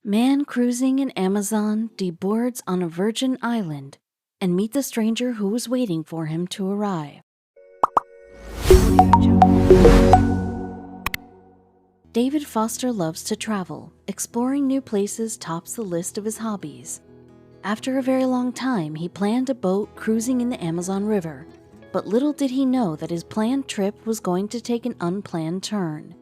Man cruising in Amazon deboards on a virgin island and meet the stranger who was waiting for him to arrive. David Foster loves to travel. Exploring new places tops the list of his hobbies. After a very long time, he planned a boat cruising in the Amazon River, but little did he know that his planned trip was going to take an unplanned turn.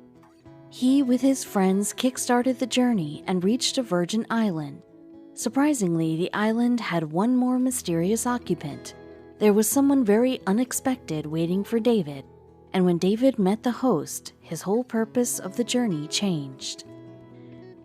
He, with his friends, kick-started the journey and reached a virgin island. Surprisingly, the island had one more mysterious occupant. There was someone very unexpected waiting for David, and when David met the host, his whole purpose of the journey changed.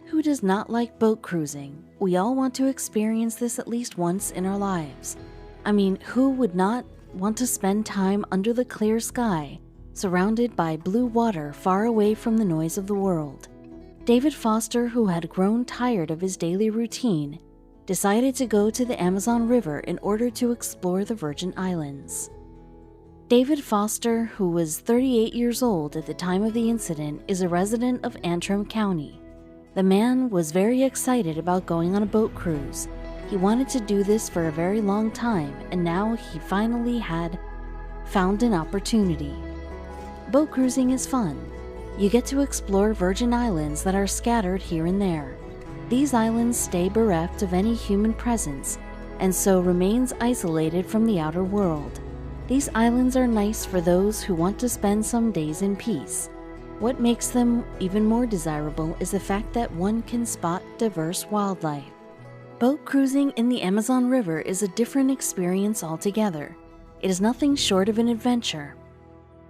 Who does not like boat cruising? We all want to experience this at least once in our lives. I mean, who would not want to spend time under the clear sky, surrounded by blue water far away from the noise of the world? David Foster, who had grown tired of his daily routine, decided to go to the Amazon River in order to explore the Virgin Islands. David Foster, who was 38 years old at the time of the incident, is a resident of Antrim County. The man was very excited about going on a boat cruise. He wanted to do this for a very long time, and now he finally had found an opportunity. Boat cruising is fun. You get to explore virgin islands that are scattered here and there. These islands stay bereft of any human presence, and so remains isolated from the outer world. These islands are nice for those who want to spend some days in peace. What makes them even more desirable is the fact that one can spot diverse wildlife. Boat cruising in the Amazon River is a different experience altogether. It is nothing short of an adventure.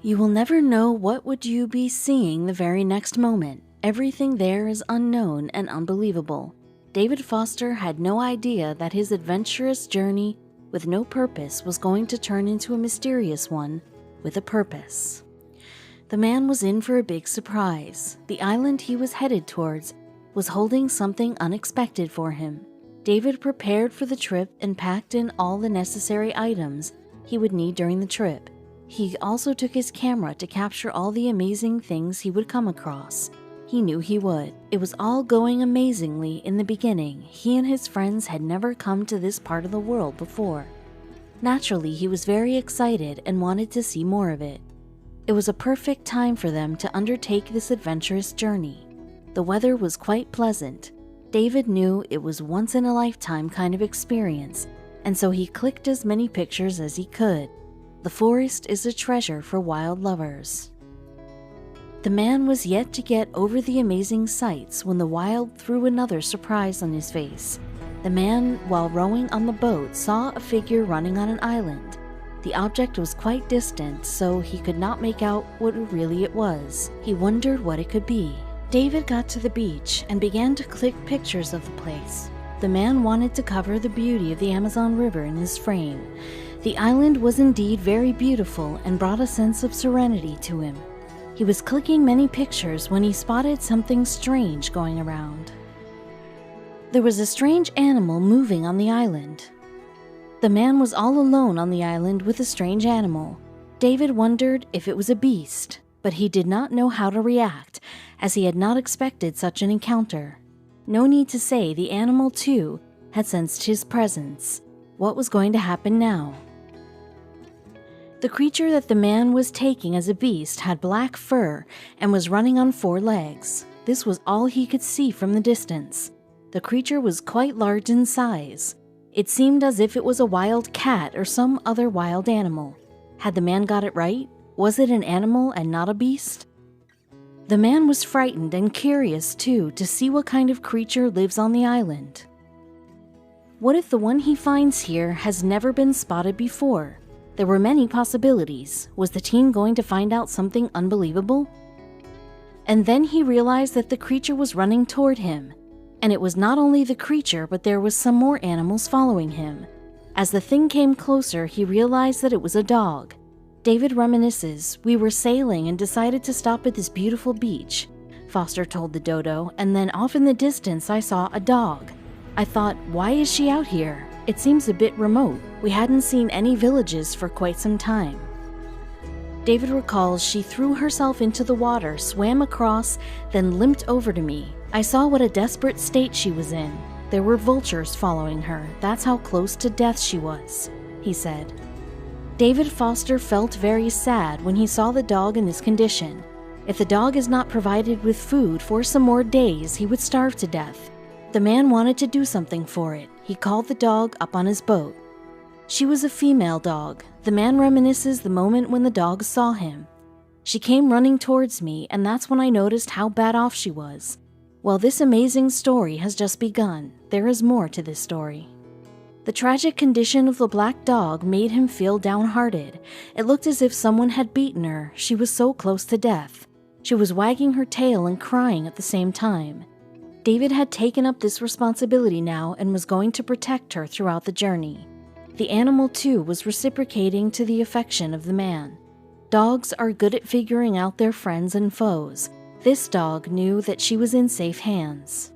You will never know what would you be seeing the very next moment. Everything there is unknown and unbelievable. David Foster had no idea that his adventurous journey with no purpose was going to turn into a mysterious one with a purpose. The man was in for a big surprise. The island he was headed towards was holding something unexpected for him. David prepared for the trip and packed in all the necessary items he would need during the trip. He also took his camera to capture all the amazing things he would come across. He knew he would. It was all going amazingly in the beginning. He and his friends had never come to this part of the world before. Naturally, he was very excited and wanted to see more of it. It was a perfect time for them to undertake this adventurous journey. The weather was quite pleasant. David knew it was once-in-a-lifetime kind of experience, and so he clicked as many pictures as he could. The forest is a treasure for wild lovers. The man was yet to get over the amazing sights when the wild threw another surprise on his face. The man, while rowing on the boat, saw a figure running on an island. The object was quite distant, so he could not make out what really it was. He wondered what it could be. David got to the beach and began to click pictures of the place. The man wanted to cover the beauty of the Amazon River in his frame. The island was indeed very beautiful and brought a sense of serenity to him. He was clicking many pictures when he spotted something strange going around. There was a strange animal moving on the island. The man was all alone on the island with a strange animal. David wondered if it was a beast, but he did not know how to react, as he had not expected such an encounter. No need to say the animal, too, had sensed his presence. What was going to happen now? The creature that the man was taking as a beast had black fur and was running on 4 legs. This was all he could see from the distance. The creature was quite large in size. It seemed as if it was a wild cat or some other wild animal. Had the man got it right? Was it an animal and not a beast? The man was frightened and curious, too, to see what kind of creature lives on the island. What if the one he finds here has never been spotted before? There were many possibilities. Was the teen going to find out something unbelievable? And then he realized that the creature was running toward him. And it was not only the creature, but there was some more animals following him. As the thing came closer, he realized that it was a dog. David reminisces, "We were sailing and decided to stop at this beautiful beach," Foster told the dodo, "and then off in the distance I saw a dog. I thought, why is she out here? It seems a bit remote. We hadn't seen any villages for quite some time." David recalls, "She threw herself into the water, swam across, then limped over to me. I saw what a desperate state she was in. There were vultures following her. That's how close to death she was," he said. David Foster felt very sad when he saw the dog in this condition. If the dog is not provided with food for some more days, he would starve to death. The man wanted to do something for it. He called the dog up on his boat. She was a female dog. The man reminisces the moment when the dog saw him. She came running towards me, and that's when I noticed how bad off she was. Well, this amazing story has just begun. There is more to this story. The tragic condition of the black dog made him feel downhearted. It looked as if someone had beaten her. She was so close to death. She was wagging her tail and crying at the same time. David had taken up this responsibility now and was going to protect her throughout the journey. The animal, too, was reciprocating to the affection of the man. Dogs are good at figuring out their friends and foes. This dog knew that she was in safe hands.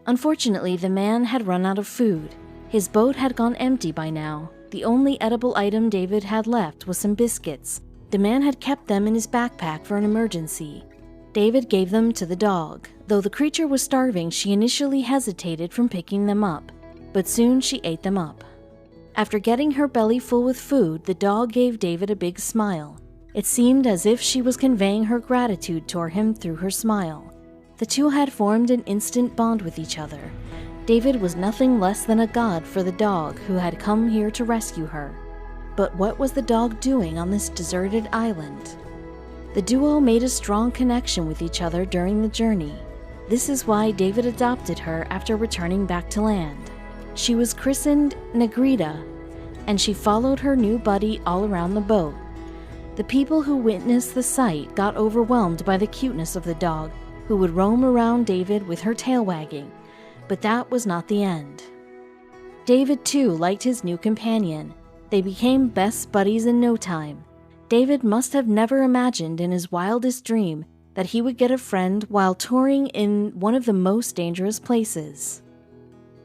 Unfortunately, the man had run out of food. His boat had gone empty by now. The only edible item David had left was some biscuits. The man had kept them in his backpack for an emergency. David gave them to the dog. Though the creature was starving, she initially hesitated from picking them up, but soon she ate them up. After getting her belly full with food, the dog gave David a big smile. It seemed as if she was conveying her gratitude toward him through her smile. The two had formed an instant bond with each other. David was nothing less than a god for the dog who had come here to rescue her. But what was the dog doing on this deserted island? The duo made a strong connection with each other during the journey. This is why David adopted her after returning back to land. She was christened Negrita, and she followed her new buddy all around the boat. The people who witnessed the sight got overwhelmed by the cuteness of the dog, who would roam around David with her tail wagging. But that was not the end. David, too, liked his new companion. They became best buddies in no time. David must have never imagined in his wildest dream that he would get a friend while touring in one of the most dangerous places.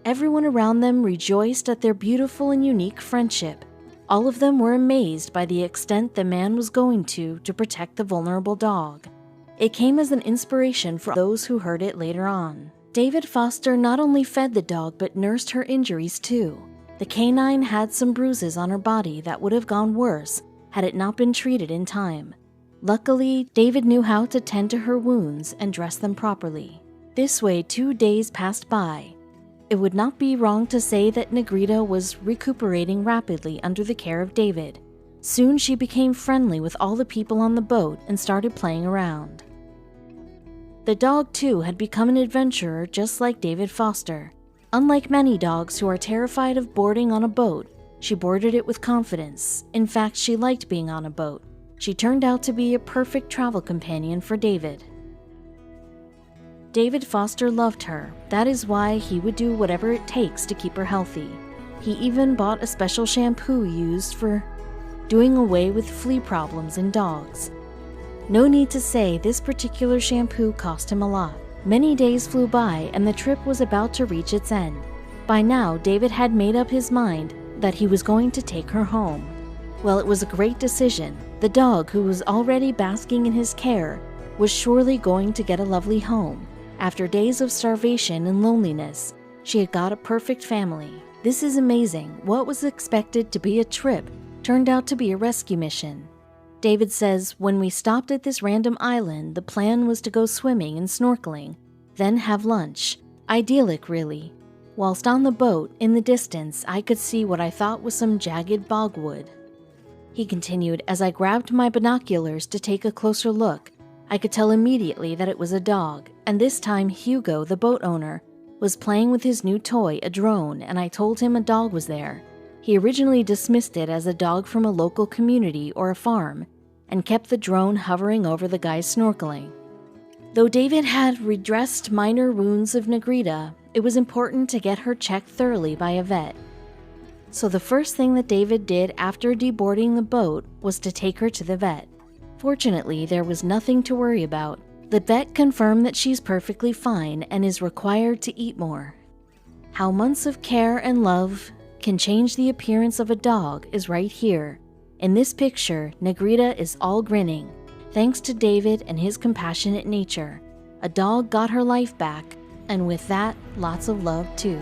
Everyone around them rejoiced at their beautiful and unique friendship. All of them were amazed by the extent the man was going to protect the vulnerable dog. It came as an inspiration for those who heard it later on. David Foster not only fed the dog but nursed her injuries too. The canine had some bruises on her body that would have gone worse had it not been treated in time. Luckily, David knew how to tend to her wounds and dress them properly. This way, 2 days passed by. It would not be wrong to say that Negrita was recuperating rapidly under the care of David. Soon she became friendly with all the people on the boat and started playing around. The dog, too, had become an adventurer just like David Foster. Unlike many dogs who are terrified of boarding on a boat, she boarded it with confidence. In fact, she liked being on a boat. She turned out to be a perfect travel companion for David. David Foster loved her. That is why he would do whatever it takes to keep her healthy. He even bought a special shampoo used for doing away with flea problems in dogs. No need to say this particular shampoo cost him a lot. Many days flew by and the trip was about to reach its end. By now, David had made up his mind that he was going to take her home. Well, it was a great decision. The dog, who was already basking in his care, was surely going to get a lovely home. After days of starvation and loneliness, she had got a perfect family. This is amazing. What was expected to be a trip turned out to be a rescue mission. David says, "When we stopped at this random island, the plan was to go swimming and snorkeling, then have lunch. Idyllic, really. Whilst on the boat, in the distance, I could see what I thought was some jagged bogwood." He continued, "As I grabbed my binoculars to take a closer look, I could tell immediately that it was a dog, and this time Hugo, the boat owner, was playing with his new toy, a drone, and I told him a dog was there. He originally dismissed it as a dog from a local community or a farm, and kept the drone hovering over the guys snorkeling. Though David had redressed minor wounds of Negrita, it was important to get her checked thoroughly by a vet. So the first thing that David did after deboarding the boat was to take her to the vet. Fortunately, there was nothing to worry about. The vet confirmed that she's perfectly fine and is required to eat more. How months of care and love can change the appearance of a dog is right here. In this picture, Negrita is all grinning, thanks to David and his compassionate nature. A dog got her life back, and with that, lots of love too.